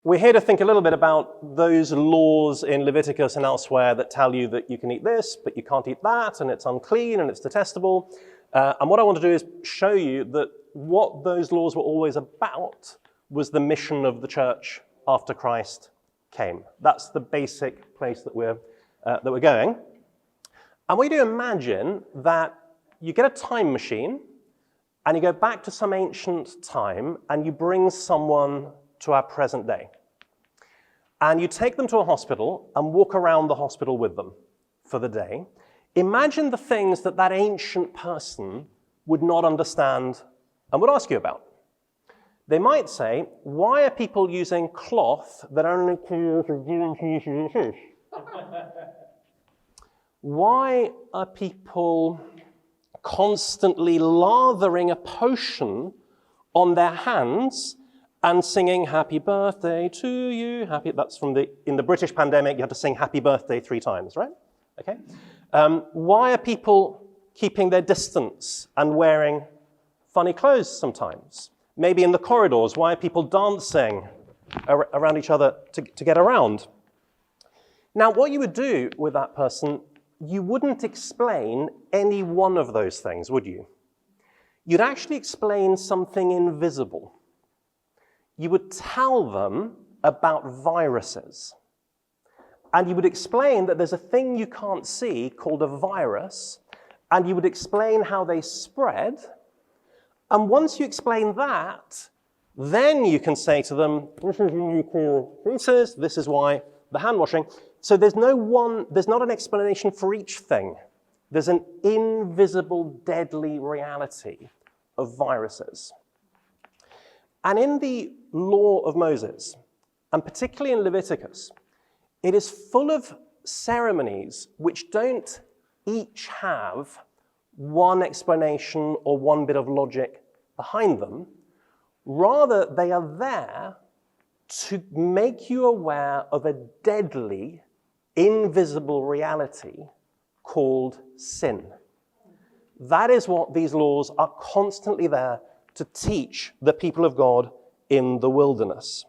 we're here to think a little bit about those laws in Leviticus and elsewhere that tell you that you can eat this, but you can't eat that, and it's unclean and it's detestable. And what I want to do is show you that what those laws were always about was the mission of the church after Christ came. That's the basic place that we're going. And we do imagine that you get a time machine and you go back to some ancient time and you bring someone to our present day. And you take them to a hospital and walk around the hospital with them for the day. Imagine the things that that ancient person would not understand and would ask you about. They might say, why are people using cloth that only Why are people constantly lathering a potion on their hands and singing happy birthday to you? That's in the British pandemic, you have to sing happy birthday 3 times, right? Okay. Why are people keeping their distance and wearing funny clothes sometimes? Maybe in the corridors, why are people dancing around each other to get around? Now, what you would do with that person, you wouldn't explain any one of those things, would you? You'd actually explain something invisible. You would tell them about viruses. And you would explain that there's a thing you can't see called a virus, and you would explain how they spread. And once you explain that, then you can say to them, this is why you call feces, this is why the hand washing. So there's not an explanation for each thing. There's an invisible, deadly reality of viruses. And in the law of Moses, and particularly in Leviticus, it is full of ceremonies which don't each have one explanation or one bit of logic behind them. Rather, they are there to make you aware of a deadly, invisible reality called sin. That is what these laws are constantly there to teach the people of God in the wilderness.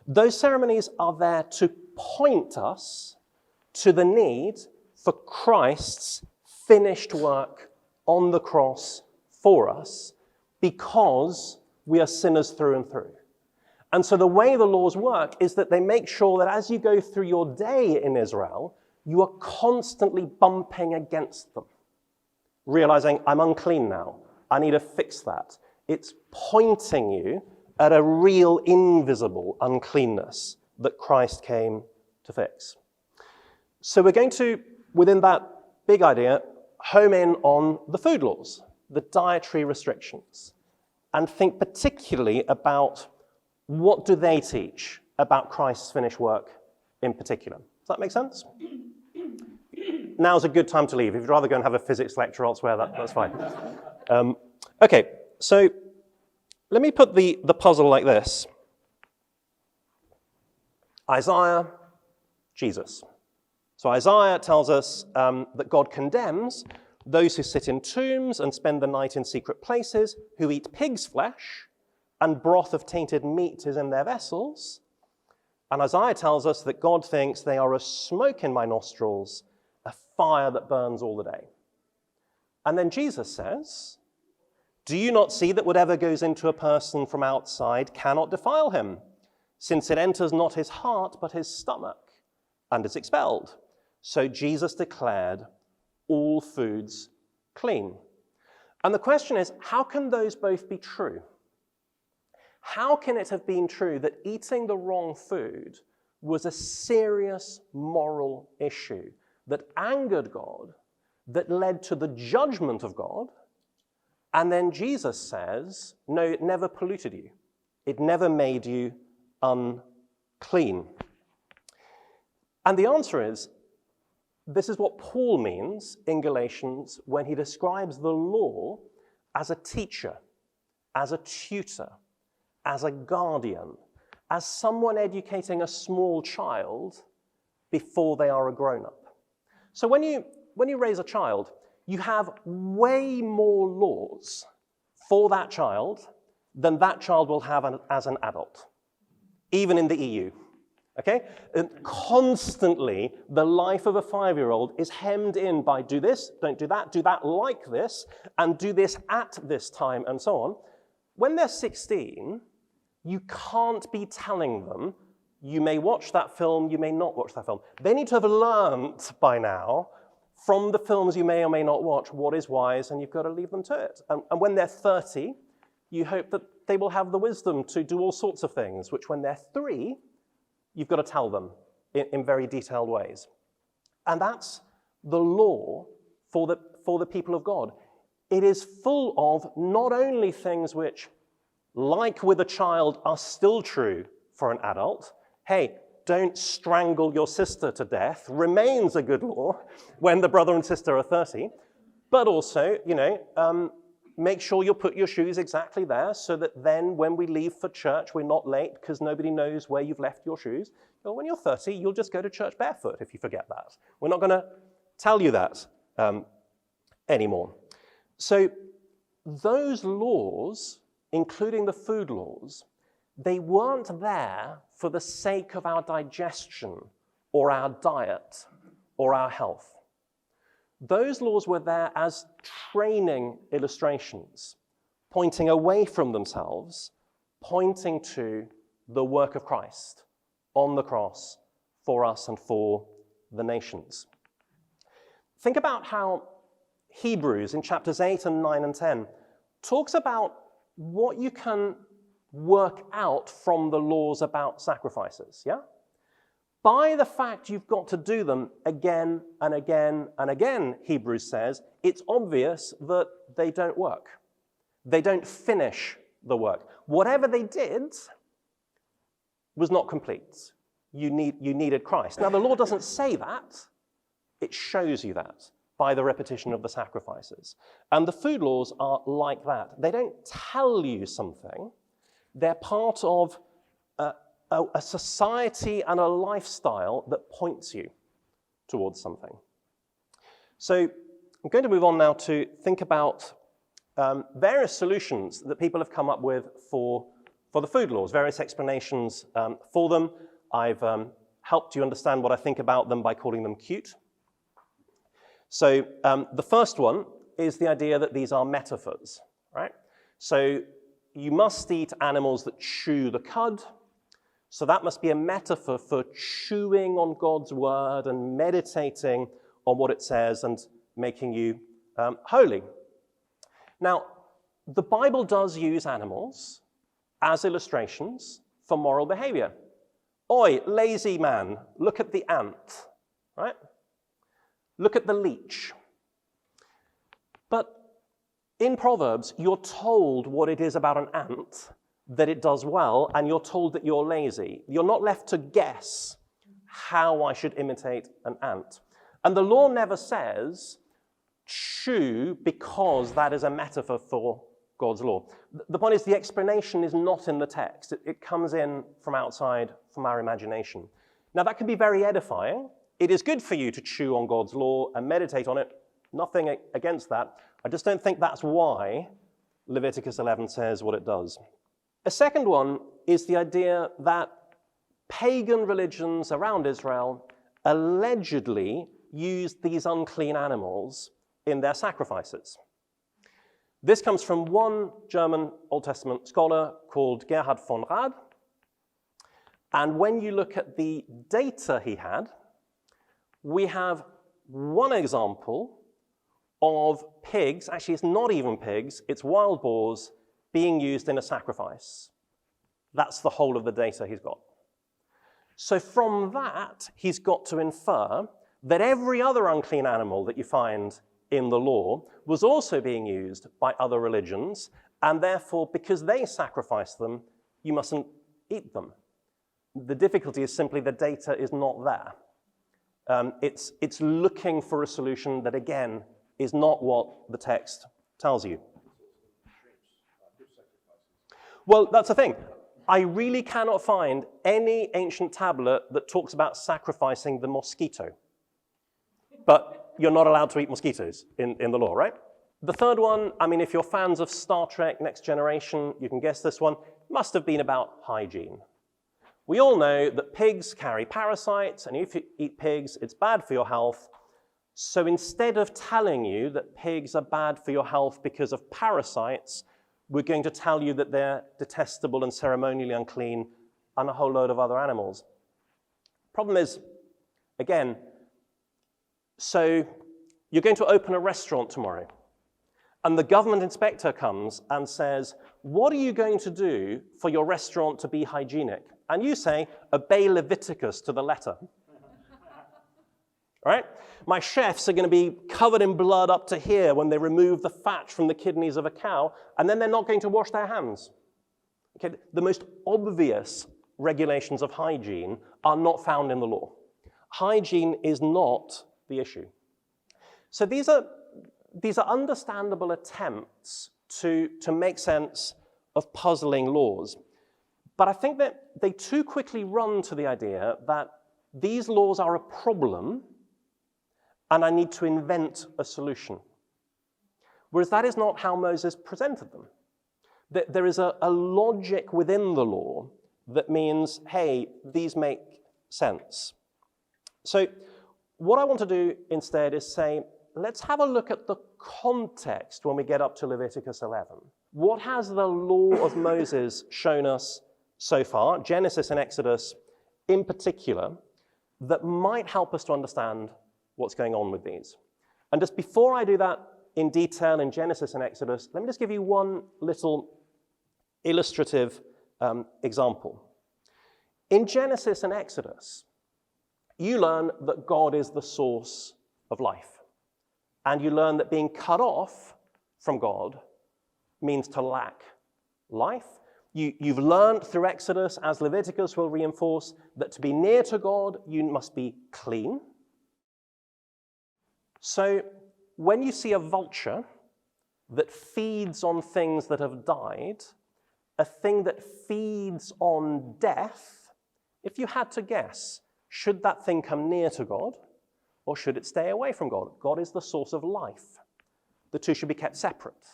Those ceremonies are there to point us to the need for Christ's finished work on the cross for us, because we are sinners through and through. And so the way the laws work is that they make sure that as you go through your day in Israel, you are constantly bumping against them, realizing, I'm unclean now. I need to fix that. It's pointing you at a real invisible uncleanness that Christ came to fix. So we're going to, within that big idea, home in on the food laws, the dietary restrictions, and think particularly about what do they teach about Christ's finished work in particular. Does that make sense? Now's a good time to leave. If you'd rather go and have a physics lecture elsewhere, that's fine. Okay, so let me put the puzzle like this. Isaiah, Jesus. So Isaiah tells us that God condemns those who sit in tombs and spend the night in secret places, who eat pig's flesh, and broth of tainted meat is in their vessels. And Isaiah tells us that God thinks they are a smoke in my nostrils, a fire that burns all the day. And then Jesus says, do you not see that whatever goes into a person from outside cannot defile him, since it enters not his heart but his stomach and is expelled? So Jesus declared all foods clean. And the question is, how can those both be true? How can it have been true that eating the wrong food was a serious moral issue that angered God, that led to the judgment of God, and then Jesus says, no, it never polluted you. It never made you unclean. And the answer is, this is what Paul means in Galatians when he describes the law as a teacher, as a tutor, as a guardian, as someone educating a small child before they are a grown-up. So when you raise a child, you have way more laws for that child than that child will have as an adult. even in the EU. Okay? And constantly, the life of a 5-year-old is hemmed in by do this, don't do that like this, and do this at this time, and so on. When they're 16, you can't be telling them, you may watch that film, you may not watch that film. They need to have learnt by now, from the films you may or may not watch, what is wise, and you've got to leave them to it. And when they're 30, you hope that they will have the wisdom to do all sorts of things, which when they're 3, you've got to tell them in very detailed ways. And that's the law for the people of God. It is full of not only things which, like with a child, are still true for an adult. Hey, don't strangle your sister to death remains a good law when the brother and sister are 30. But also, make sure you put your shoes exactly there so that then when we leave for church, we're not late because nobody knows where you've left your shoes. Well, when you're 30, you'll just go to church barefoot if you forget that. We're not going to tell you that anymore. So those laws, including the food laws, they weren't there for the sake of our digestion or our diet or our health. Those laws were there as training illustrations, pointing away from themselves, pointing to the work of Christ on the cross for us and for the nations. Think about how Hebrews in chapters 8 and 9 and 10 talks about what you can work out from the laws about sacrifices, yeah? By the fact you've got to do them again and again and again, Hebrews says, it's obvious that they don't work. They don't finish the work. Whatever they did was not complete. You needed Christ. Now, the law doesn't say that. It shows you that by the repetition of the sacrifices. And the food laws are like that. They don't tell you something. They're part of a society and a lifestyle that points you towards something. So I'm going to move on now to think about various solutions that people have come up with for the food laws, various explanations for them. I've helped you understand what I think about them by calling them cute. So the first one is the idea that these are metaphors, right? So you must eat animals that chew the cud. So that must be a metaphor for chewing on God's word and meditating on what it says and making you holy. Now, the Bible does use animals as illustrations for moral behavior. Oi, lazy man, look at the ant, right? Look at the leech. But in Proverbs, you're told what it is about an ant that it does well, and you're told that you're lazy. You're not left to guess how I should imitate an ant. And the law never says, chew because that is a metaphor for God's law. The point is the explanation is not in the text. It comes in from outside, from our imagination. Now that can be very edifying. It is good for you to chew on God's law and meditate on it. Nothing against that. I just don't think that's why Leviticus 11 says what it does. A second one is the idea that pagan religions around Israel allegedly used these unclean animals in their sacrifices. This comes from one German Old Testament scholar called Gerhard von Rad. And when you look at the data he had, we have one example of pigs, actually it's not even pigs, it's wild boars, being used in a sacrifice. That's the whole of the data he's got. So from that, he's got to infer that every other unclean animal that you find in the law was also being used by other religions, and therefore, because they sacrifice them, you mustn't eat them. The difficulty is simply the data is not there. It's looking for a solution that, again, is not what the text tells you. Well, that's the thing. I really cannot find any ancient tablet that talks about sacrificing the mosquito. But you're not allowed to eat mosquitoes in the law, right? The third one, I mean, if you're fans of Star Trek, Next Generation, you can guess this one, must have been about hygiene. We all know that pigs carry parasites, and if you eat pigs, it's bad for your health. So instead of telling you that pigs are bad for your health because of parasites, we're going to tell you that they're detestable and ceremonially unclean, and a whole load of other animals. Problem is, again, so you're going to open a restaurant tomorrow, and the government inspector comes and says, what are you going to do for your restaurant to be hygienic? And you say, obey Leviticus to the letter. Right? My chefs are going to be covered in blood up to here when they remove the fat from the kidneys of a cow, and then they're not going to wash their hands. Okay? The most obvious regulations of hygiene are not found in the law. Hygiene is not the issue. So these are understandable attempts to make sense of puzzling laws. But I think that they too quickly run to the idea that these laws are a problem and I need to invent a solution. Whereas that is not how Moses presented them. There is a logic within the law that means, hey, these make sense. So what I want to do instead is say, let's have a look at the context when we get up to Leviticus 11. What has the law of Moses shown us so far, Genesis and Exodus in particular, that might help us to understand what's going on with these? And just before I do that in detail in Genesis and Exodus, let me just give you one little illustrative example. In Genesis and Exodus, you learn that God is the source of life. And you learn that being cut off from God means to lack life. You've learned through Exodus, as Leviticus will reinforce, that to be near to God, you must be clean. So when you see a vulture that feeds on things that have died, a thing that feeds on death, if you had to guess, should that thing come near to God or should it stay away from God? God is the source of life. The two should be kept separate.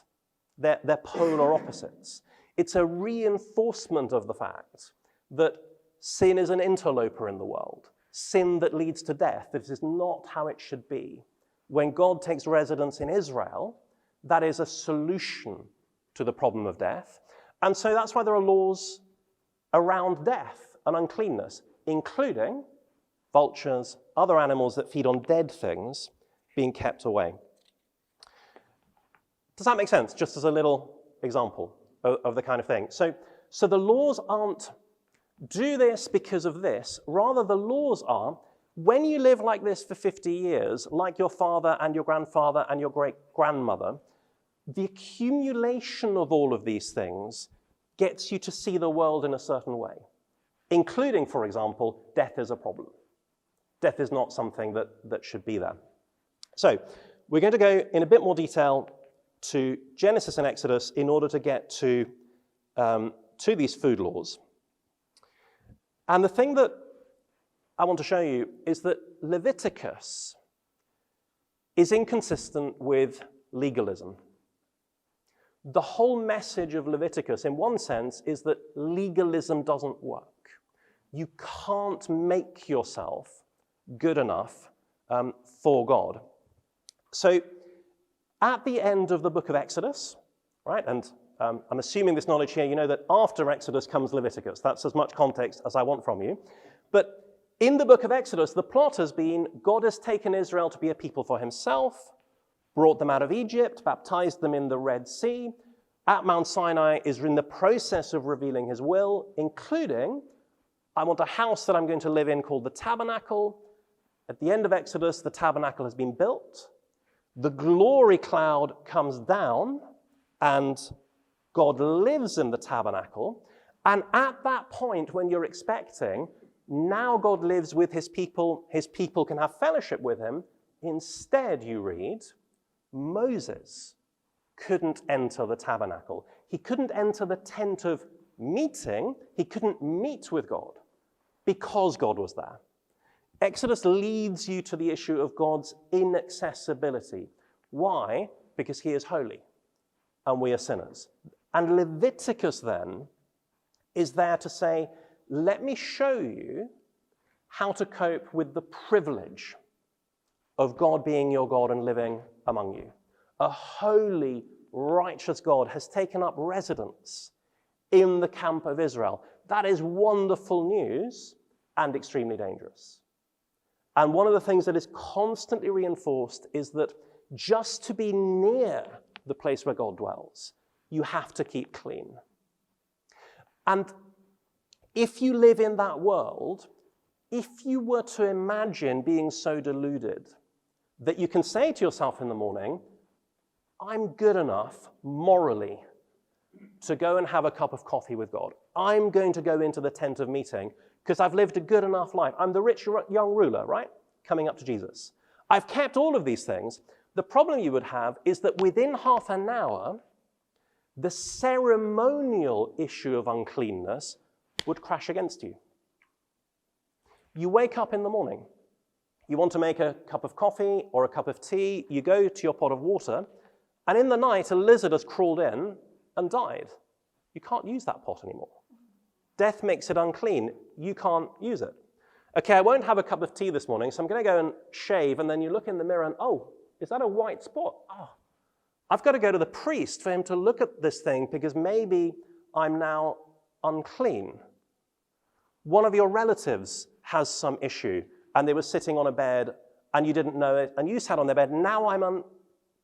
They're polar opposites. It's a reinforcement of the fact that sin is an interloper in the world, sin that leads to death. This is not how it should be. When God takes residence in Israel, that is a solution to the problem of death. And so that's why there are laws around death and uncleanness, including vultures, other animals that feed on dead things, being kept away. Does that make sense? Just as a little example of the kind of thing. So the laws aren't do this because of this. Rather, the laws are, when you live like this for 50 years, like your father and your grandfather and your great-grandmother, the accumulation of all of these things gets you to see the world in a certain way, including, for example, death is a problem. Death is not something that should be there. So we're going to go in a bit more detail to Genesis and Exodus in order to get to these food laws. And the thing that I want to show you is that Leviticus is inconsistent with legalism. The whole message of Leviticus, in one sense, is that legalism doesn't work. You can't make yourself good enough for God. So at the end of the book of Exodus, right, and I'm assuming this knowledge here, you know that after Exodus comes Leviticus. That's as much context as I want from you. But in the book of Exodus, the plot has been God has taken Israel to be a people for himself, brought them out of Egypt, baptized them in the Red Sea. At Mount Sinai is in the process of revealing his will, including, I want a house that I'm going to live in called the tabernacle. At the end of Exodus, the tabernacle has been built. The glory cloud comes down, and God lives in the tabernacle. And at that point, when you're expecting, now God lives with his people can have fellowship with him, instead, you read, Moses couldn't enter the tabernacle. He couldn't enter the tent of meeting. He couldn't meet with God because God was there. Exodus leads you to the issue of God's inaccessibility. Why? Because he is holy and we are sinners. And Leviticus then is there to say, let me show you how to cope with the privilege of God being your God and living among you. A holy, righteous God has taken up residence in the camp of Israel. That is wonderful news and extremely dangerous. And one of the things that is constantly reinforced is that just to be near the place where God dwells, you have to keep clean. And if you live in that world, if you were to imagine being so deluded that you can say to yourself in the morning, I'm good enough morally to go and have a cup of coffee with God. I'm going to go into the tent of meeting because I've lived a good enough life. I'm the rich young ruler, right? Coming up to Jesus. I've kept all of these things. The problem you would have is that within half an hour, the ceremonial issue of uncleanness would crash against you. You wake up in the morning. You want to make a cup of coffee or a cup of tea. You go to your pot of water, and in the night, a lizard has crawled in and died. You can't use that pot anymore. Death makes it unclean. You can't use it. Okay, I won't have a cup of tea this morning, so I'm going to go and shave, and then you look in the mirror and, oh, is that a white spot? Oh, I've got to go to the priest for him to look at this thing because maybe I'm now unclean. One of your relatives has some issue, and they were sitting on a bed, and you didn't know it, and you sat on their bed, now Do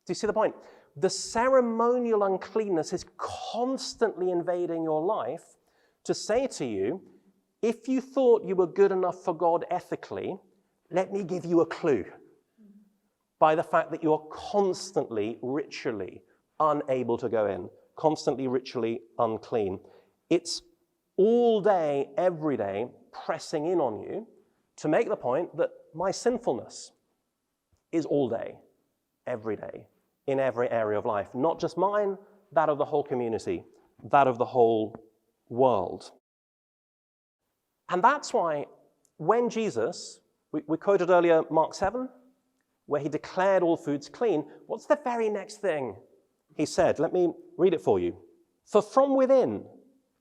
you see the point? The ceremonial uncleanness is constantly invading your life to say to you, if you thought you were good enough for God ethically, let me give you a clue. By the fact that you're constantly, ritually unable to go in, constantly, ritually unclean. It's all day, every day, pressing in on you to make the point that my sinfulness is all day, every day, in every area of life. Not just mine, that of the whole community, that of the whole world. And that's why when Jesus, we quoted earlier Mark 7, where he declared all foods clean, what's the very next thing he said? Let me read it for you. For from within,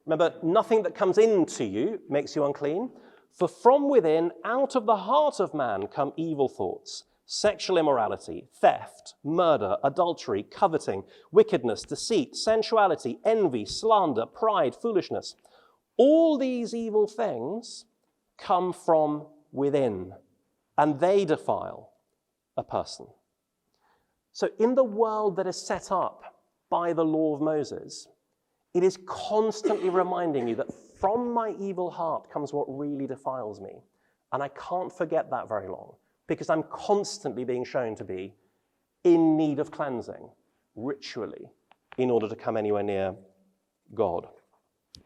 remember, nothing that comes into you makes you unclean. For from within, out of the heart of man come evil thoughts, sexual immorality, theft, murder, adultery, coveting, wickedness, deceit, sensuality, envy, slander, pride, foolishness. All these evil things come from within, and they defile a person. So in the world that is set up by the law of Moses, it is constantly reminding you that from my evil heart comes what really defiles me. And I can't forget that very long, because I'm constantly being shown to be in need of cleansing, ritually, in order to come anywhere near God.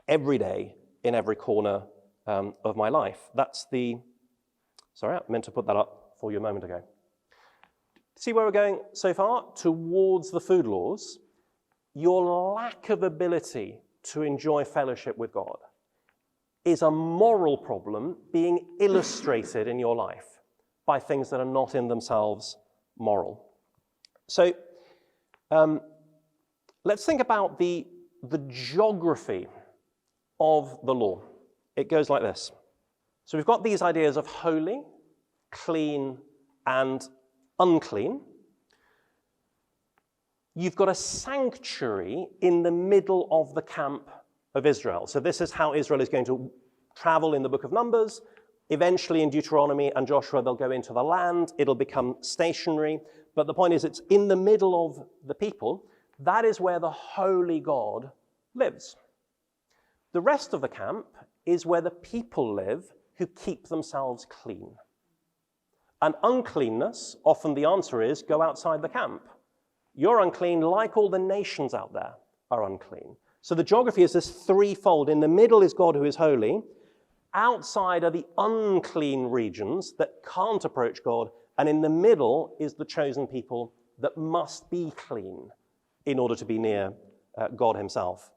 Every day, in every corner of my life. Sorry, I meant to put that up for you a moment ago. See where we're going so far? Towards the food laws. Your lack of ability to enjoy fellowship with God is a moral problem being illustrated in your life by things that are not in themselves moral. So let's think about the geography of the law. It goes like this. So we've got these ideas of holy, clean, and unclean. You've got a sanctuary in the middle of the camp of Israel. So this is how Israel is going to travel in the book of Numbers. Eventually in Deuteronomy and Joshua, they'll go into the land. It'll become stationary. But the point is, it's in the middle of the people. That is where the holy God lives. The rest of the camp is where the people live who keep themselves clean. And uncleanness, often the answer is, go outside the camp. You're unclean like all the nations out there are unclean. So the geography is this threefold. In the middle is God who is holy. Outside are the unclean regions that can't approach God. And in the middle is the chosen people that must be clean in order to be near God himself.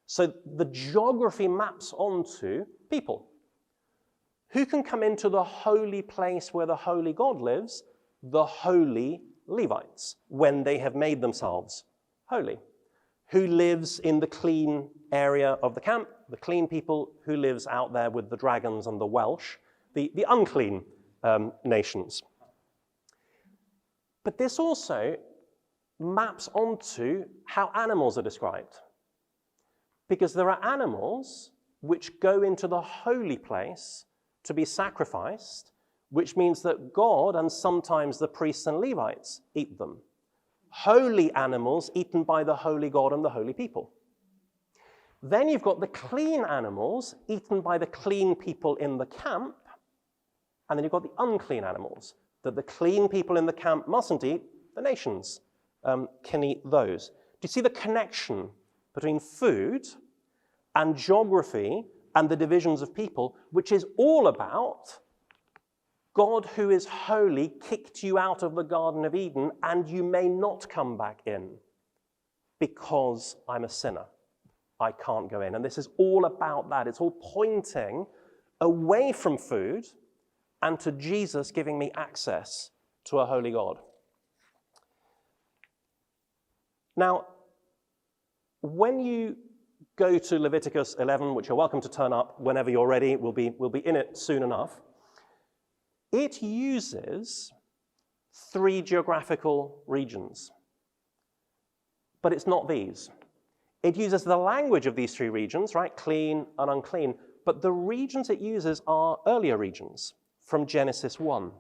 So the geography maps onto people. Who can come into the holy place where the holy God lives? The holy Levites, when they have made themselves holy. Who lives in the clean area of the camp? The clean people who lives out there with the dragons and the Welsh, the unclean nations. But this also maps onto how animals are described. Because there are animals which go into the holy place to be sacrificed, which means that God and sometimes the priests and Levites eat them. Holy animals eaten by the holy God and the holy people. Then you've got the clean animals eaten by the clean people in the camp, and then you've got the unclean animals that the clean people in the camp mustn't eat, the nations can eat those. Do you see the connection between food and geography and the divisions of people, which is all about God, who is holy, kicked you out of the Garden of Eden, and you may not come back in because I'm a sinner. I can't go in. And this is all about that. It's all pointing away from food and to Jesus giving me access to a holy God. Now, when you go to Leviticus 11, which you're welcome to turn up whenever you're ready, we'll be in it soon enough, it uses 3 geographical regions. But it's not these. It uses the language of these 3 regions, right? Clean and unclean. But the regions it uses are earlier regions from Genesis 1. Do you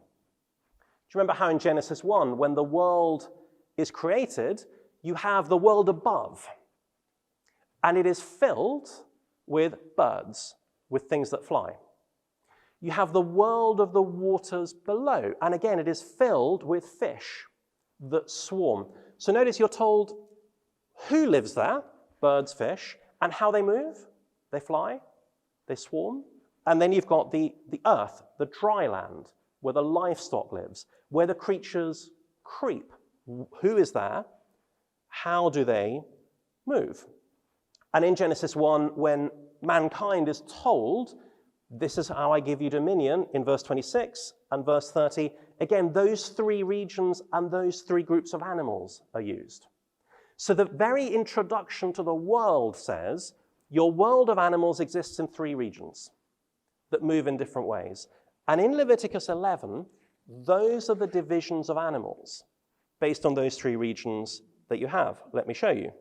remember how in Genesis 1, when the world is created, you have the world above, and it is filled with birds, with things that fly. You have the world of the waters below, and again, it is filled with fish that swarm. So notice you're told who lives there, birds, fish, and how they move. They fly, they swarm. And then you've got the earth, the dry land, where the livestock lives, where the creatures creep. Who is there? How do they move? And in Genesis 1, when mankind is told, this is how I give you dominion, in verse 26 and verse 30, again, those 3 regions and those 3 groups of animals are used. So the very introduction to the world says, your world of animals exists in 3 regions that move in different ways. And in Leviticus 11, those are the divisions of animals based on those 3 regions that you have. Let me show you.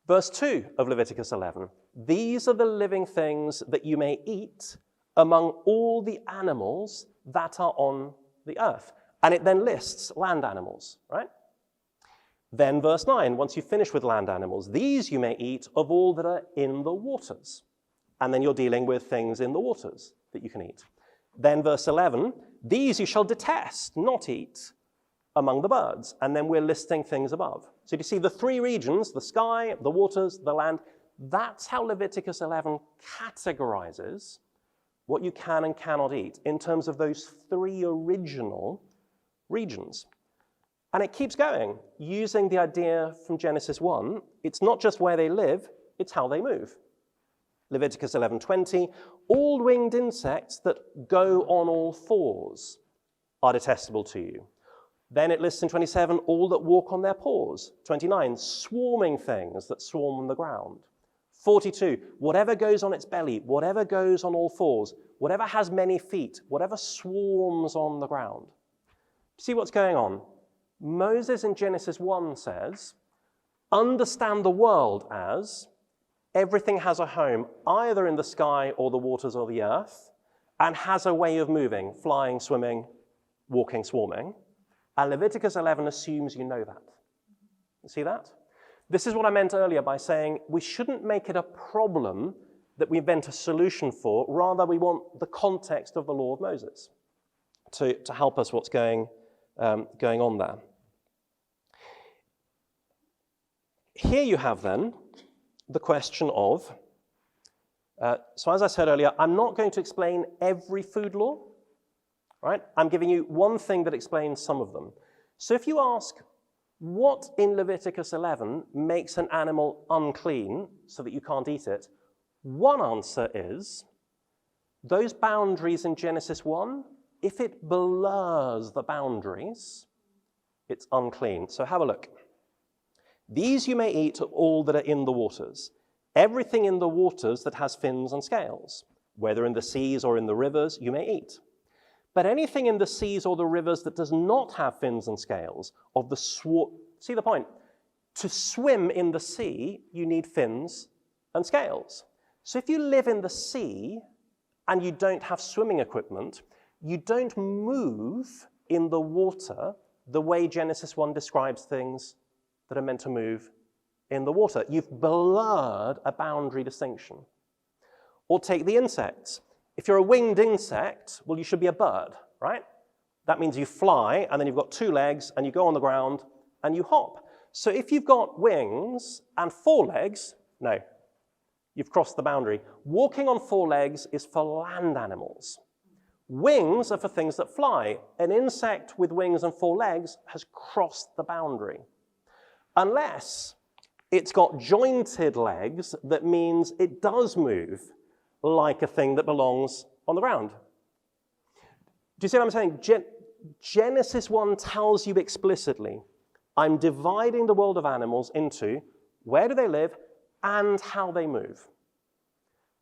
Verse 2 of Leviticus 11. These are the living things that you may eat among all the animals that are on the earth. And it then lists land animals, right? Then verse 9, once you finish with land animals, these you may eat of all that are in the waters. And then you're dealing with things in the waters that you can eat. Then verse 11, these you shall detest, not eat, among the birds. And then we're listing things above. So you see the 3 regions, the sky, the waters, the land, that's how Leviticus 11 categorizes what you can and cannot eat in terms of those 3 original regions. And it keeps going, using the idea from Genesis 1. It's not just where they live, it's how they move. Leviticus 11:20, all winged insects that go on all 4s are detestable to you. Then it lists in 27, all that walk on their paws. 29, swarming things that swarm on the ground. 42, whatever goes on its belly, whatever goes on all 4s, whatever has many feet, whatever swarms on the ground. See what's going on? Moses in Genesis 1 says, understand the world as everything has a home either in the sky or the waters or the earth, and has a way of moving, flying, swimming, walking, swarming. And Leviticus 11 assumes you know that. You see that? This is what I meant earlier by saying we shouldn't make it a problem that we invent a solution for. Rather, we want the context of the law of Moses to help us what's going on there. Here you have then the question of, so as I said earlier, I'm not going to explain every food law, right? I'm giving you one thing that explains some of them. So if you ask, what in Leviticus 11 makes an animal unclean so that you can't eat it? One answer is, those boundaries in Genesis 1, if it blurs the boundaries, it's unclean. So have a look. These you may eat of all that are in the waters. Everything in the waters that has fins and scales, whether in the seas or in the rivers, you may eat. But anything in the seas or the rivers that does not have fins and scales, of the see the point? To swim in the sea, you need fins and scales. So if you live in the sea and you don't have swimming equipment, you don't move in the water the way Genesis 1 describes things that are meant to move in the water. You've blurred a boundary distinction. Or take the insects. If you're a winged insect, well, you should be a bird, right? That means you fly, and then you've got 2 legs, and you go on the ground, and you hop. So if you've got wings and 4 legs, no, you've crossed the boundary. Walking on 4 legs is for land animals. Wings are for things that fly. An insect with wings and 4 legs has crossed the boundary. Unless it's got jointed legs, that means it does move like a thing that belongs on the ground. Do you see what I'm saying? Genesis 1 tells you explicitly, I'm dividing the world of animals into where do they live and how they move.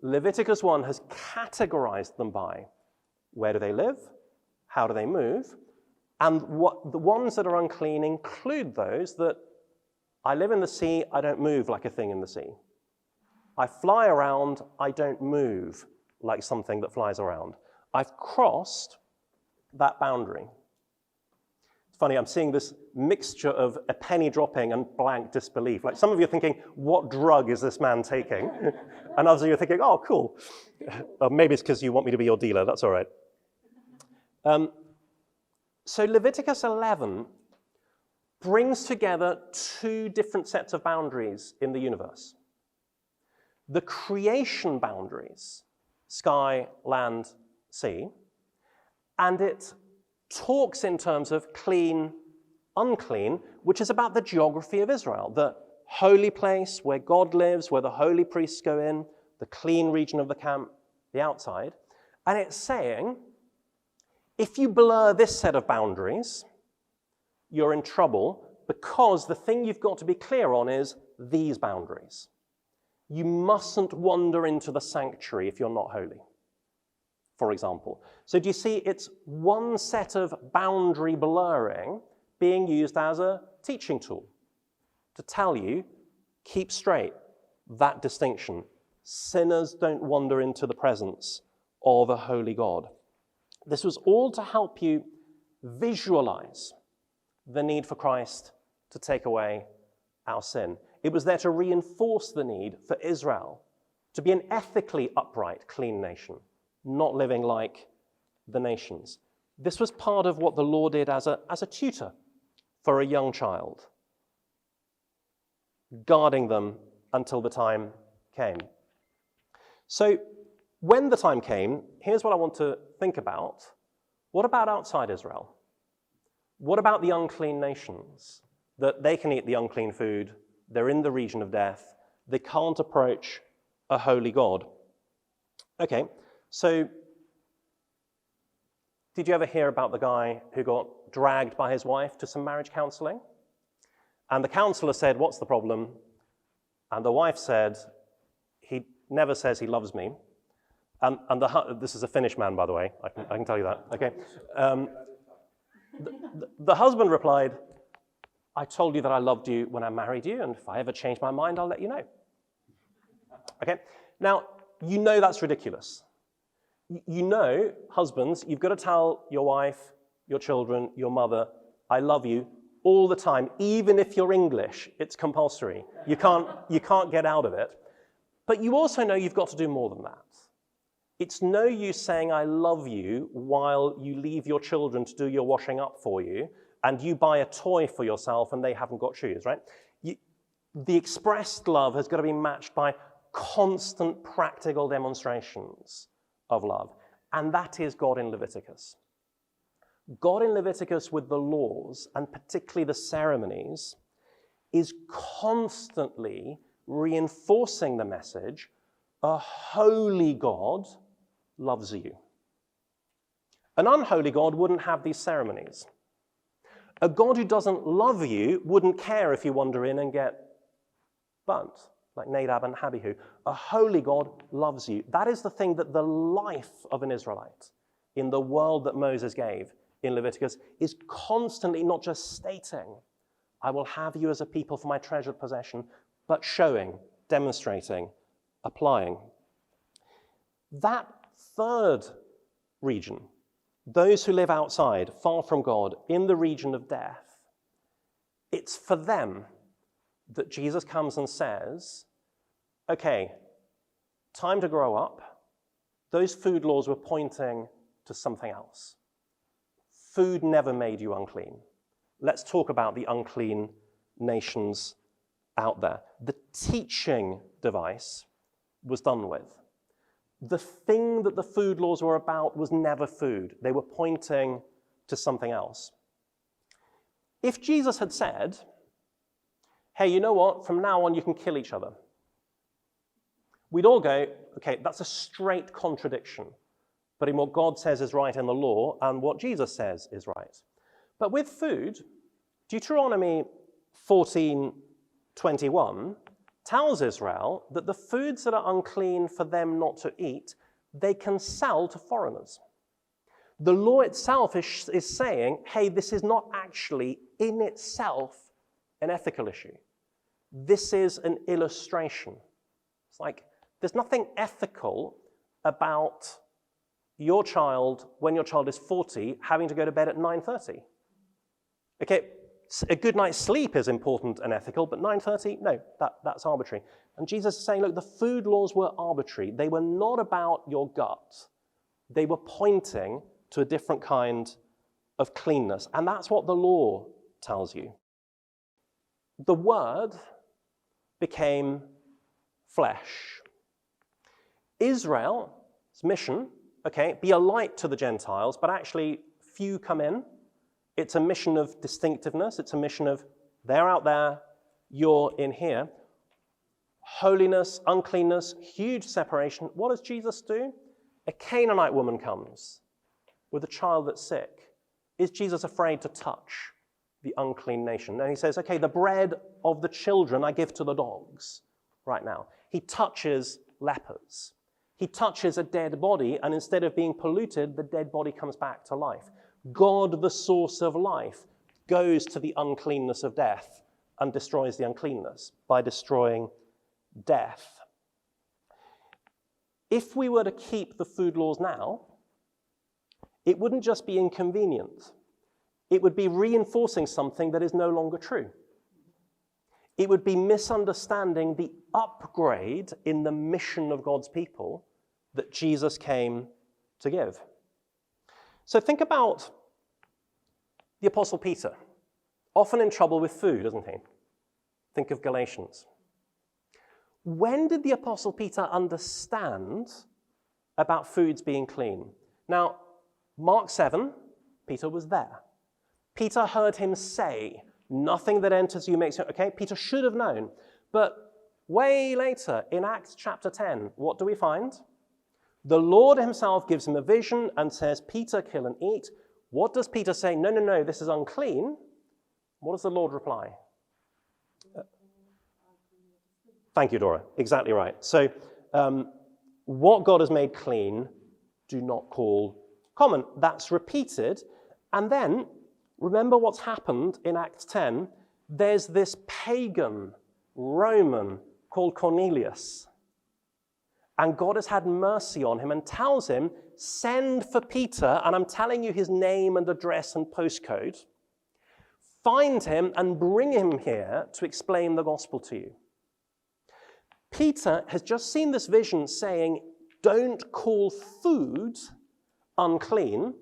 Leviticus 1 has categorized them by where do they live, how do they move, and what the ones that are unclean include those that I live in the sea, I don't move like a thing in the sea. I fly around, I don't move like something that flies around. I've crossed that boundary. It's funny, I'm seeing this mixture of a penny dropping and blank disbelief. Like some of you are thinking, what drug is this man taking? And others of you are thinking, oh, cool. Maybe it's because you want me to be your dealer, that's all right. So Leviticus 11 brings together 2 different sets of boundaries in the universe. The creation boundaries, sky, land, sea, and it talks in terms of clean, unclean, which is about the geography of Israel, the holy place where God lives, where the holy priests go in, the clean region of the camp, the outside. And it's saying, if you blur this set of boundaries, you're in trouble because the thing you've got to be clear on is these boundaries. You mustn't wander into the sanctuary if you're not holy, for example. So do you see it's one set of boundary blurring being used as a teaching tool to tell you, keep straight that distinction. Sinners don't wander into the presence of a holy God. This was all to help you visualize the need for Christ to take away our sin. It was there to reinforce the need for Israel to be an ethically upright, clean nation, not living like the nations. This was part of what the law did as a tutor for a young child, guarding them until the time came. So when the time came, here's what I want to think about. What about outside Israel? What about the unclean nations? That they can eat the unclean food, they're in the region of death, they can't approach a holy God. Okay, so did you ever hear about the guy who got dragged by his wife to some marriage counseling? And the counselor said, what's the problem? And the wife said, he never says he loves me. And this is a Finnish man, by the way, I can tell you that, okay? The husband replied, I told you that I loved you when I married you, and if I ever change my mind, I'll let you know. Okay? Now, you know that's ridiculous. You know, husbands, you've got to tell your wife, your children, your mother, I love you all the time, even if you're English, it's compulsory. You can't get out of it. But you also know you've got to do more than that. It's no use saying I love you while you leave your children to do your washing up for you, and you buy a toy for yourself and they haven't got shoes, right? The expressed love has got to be matched by constant practical demonstrations of love. And that is God in Leviticus. God in Leviticus with the laws, and particularly the ceremonies, is constantly reinforcing the message, a holy God loves you. An unholy God wouldn't have these ceremonies. A God who doesn't love you wouldn't care if you wander in and get burnt. like Nadab and Abihu. A holy God loves you. That is the thing that the life of an Israelite in the world that Moses gave in Leviticus is constantly not just stating, I will have you as a people for my treasured possession, but showing, demonstrating, applying. That third region, those who live outside, far from God, in the region of death, it's for them that Jesus comes and says, okay, time to grow up. Those food laws were pointing to something else. Food never made you unclean. Let's talk about the unclean nations out there. The teaching device was done with. The thing that the food laws were about was never food. They were pointing to something else. If Jesus had said, hey, you know what? From now on, you can kill each other. We'd all go, okay, that's a straight contradiction between what God says is right in the law and what Jesus says is right. But with food, Deuteronomy 14:21 tells Israel that the foods that are unclean for them not to eat, they can sell to foreigners. The law itself is saying, hey, this is not actually in itself an ethical issue. This is an illustration. It's like there's nothing ethical about your child, when your child is 40, having to go to bed at 9:30. Okay, a good night's sleep is important and ethical, but 9:30, no, that's arbitrary. And Jesus is saying, look, the food laws were arbitrary. They were not about your gut. They were pointing to a different kind of cleanness. And that's what the law tells you. The Word became flesh. Israel's mission, okay, be a light to the Gentiles, but actually few come in. It's a mission of distinctiveness. It's a mission of they're out there, you're in here. Holiness, uncleanness, huge separation. What does Jesus do? A Canaanite woman comes with a child that's sick. Is Jesus afraid to touch the unclean nation? No, he says, okay, the bread of the children I give to the dogs right now. He touches lepers. He touches a dead body, and instead of being polluted, the dead body comes back to life. God, the source of life, goes to the uncleanness of death and destroys the uncleanness by destroying death. If we were to keep the food laws now, it wouldn't just be inconvenient. It would be reinforcing something that is no longer true. It would be misunderstanding the upgrade in the mission of God's people that Jesus came to give. So think about the Apostle Peter, often in trouble with food, isn't he? Think of Galatians. When did the Apostle Peter understand about foods being clean? Now, Mark 7, Peter was there. Peter heard him say, nothing that enters you makes you, okay, Peter should have known. But way later, in Acts chapter 10, what do we find? The Lord himself gives him a vision and says, Peter, kill and eat. What does Peter say? No, no, no, this is unclean. What does the Lord reply? Thank you, Dora. Exactly right. So what God has made clean, do not call common. That's repeated. And then, remember what's happened in Acts 10. There's this pagan Roman called Cornelius. And God has had mercy on him and tells him, send for Peter, and I'm telling you his name and address and postcode. Find him and bring him here to explain the gospel to you. Peter has just seen this vision saying, don't call food unclean.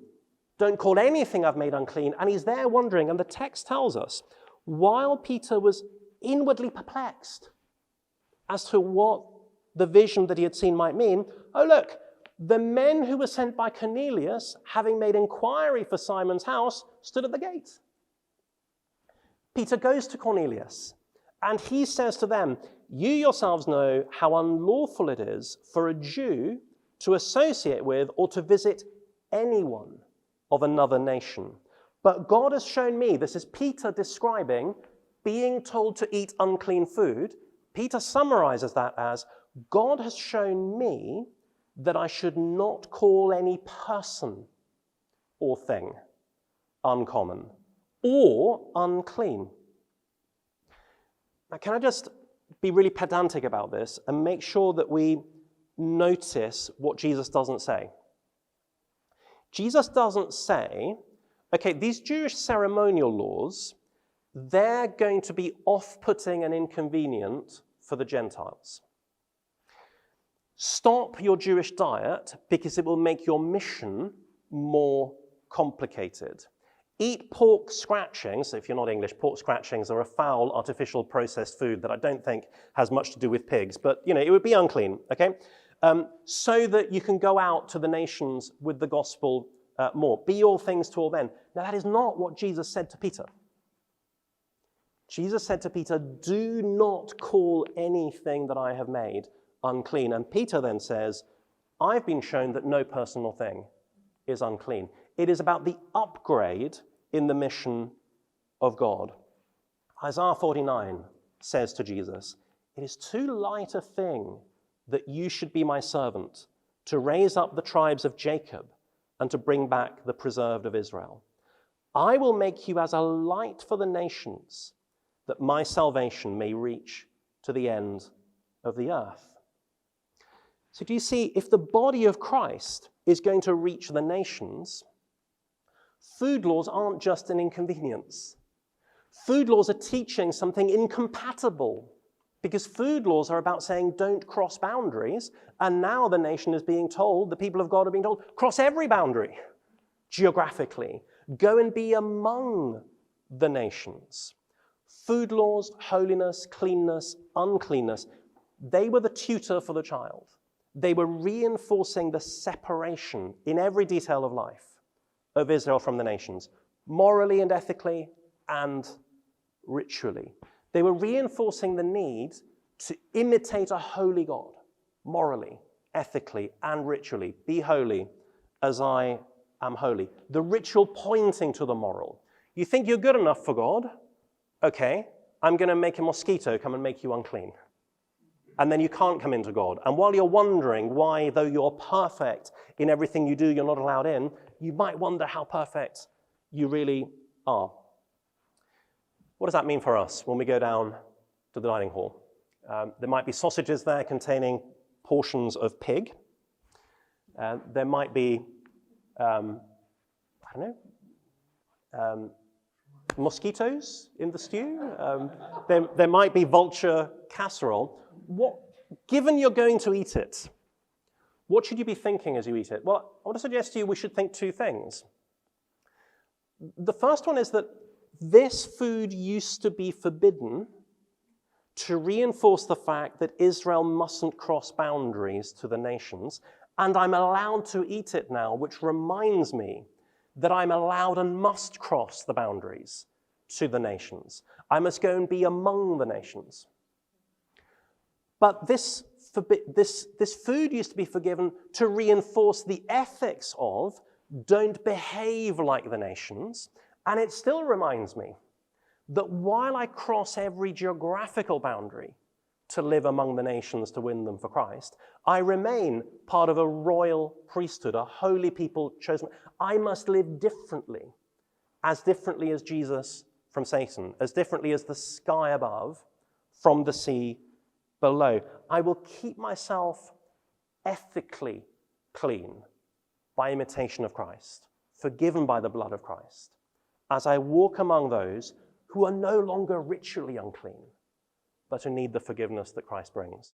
Don't call anything I've made unclean. And he's there wondering, and the text tells us, while Peter was inwardly perplexed as to what the vision that he had seen might mean, oh look, the men who were sent by Cornelius, having made inquiry for Simon's house, stood at the gate. Peter goes to Cornelius, and he says to them, you yourselves know how unlawful it is for a Jew to associate with or to visit anyone of another nation. But God has shown me, this is Peter describing being told to eat unclean food. Peter summarizes that as, God has shown me that I should not call any person or thing uncommon or unclean. Now, can I just be really pedantic about this and make sure that we notice what Jesus doesn't say? Jesus doesn't say, okay, these Jewish ceremonial laws, they're going to be off-putting and inconvenient for the Gentiles. Stop your Jewish diet because it will make your mission more complicated. Eat pork scratchings. If you're not English, pork scratchings are a foul, artificial processed food that I don't think has much to do with pigs, but it would be unclean, okay? So that you can go out to the nations with the gospel more. Be all things to all men. Now, that is not what Jesus said to Peter. Jesus said to Peter, do not call anything that I have made unclean. And Peter then says, I've been shown that no person or thing is unclean. It is about the upgrade in the mission of God. Isaiah 49 says to Jesus, it is too light a thing that you should be my servant, to raise up the tribes of Jacob and to bring back the preserved of Israel. I will make you as a light for the nations, that my salvation may reach to the end of the earth. So do you see, if the body of Christ is going to reach the nations, food laws aren't just an inconvenience. Food laws are teaching something incompatible, because food laws are about saying don't cross boundaries, and now the nation is being told, the people of God are being told, cross every boundary geographically. Go and be among the nations. Food laws, holiness, cleanness, uncleanness, they were the tutor for the child. They were reinforcing the separation in every detail of life of Israel from the nations, morally and ethically and ritually. They were reinforcing the need to imitate a holy God, morally, ethically, and ritually. Be holy as I am holy. The ritual pointing to the moral. You think you're good enough for God? Okay, I'm going to make a mosquito come and make you unclean. And then you can't come into God. And while you're wondering why, though you're perfect in everything you do, you're not allowed in, you might wonder how perfect you really are. What does that mean for us when we go down to the dining hall? There might be sausages there containing portions of pig. There might be, mosquitoes in the stew. There might be vulture casserole. Given you're going to eat it, what should you be thinking as you eat it? Well, I want to suggest to you we should think two things. The first one is that this food used to be forbidden to reinforce the fact that Israel mustn't cross boundaries to the nations, and I'm allowed to eat it now, which reminds me that I'm allowed and must cross the boundaries to the nations. I must go and be among the nations. But this food used to be forgiven to reinforce the ethics of don't behave like the nations. And it still reminds me that while I cross every geographical boundary to live among the nations to win them for Christ, I remain part of a royal priesthood, a holy people chosen. I must live differently as Jesus from Satan, as differently as the sky above from the sea below. I will keep myself ethically clean by imitation of Christ, forgiven by the blood of Christ, as I walk among those who are no longer ritually unclean, but who need the forgiveness that Christ brings.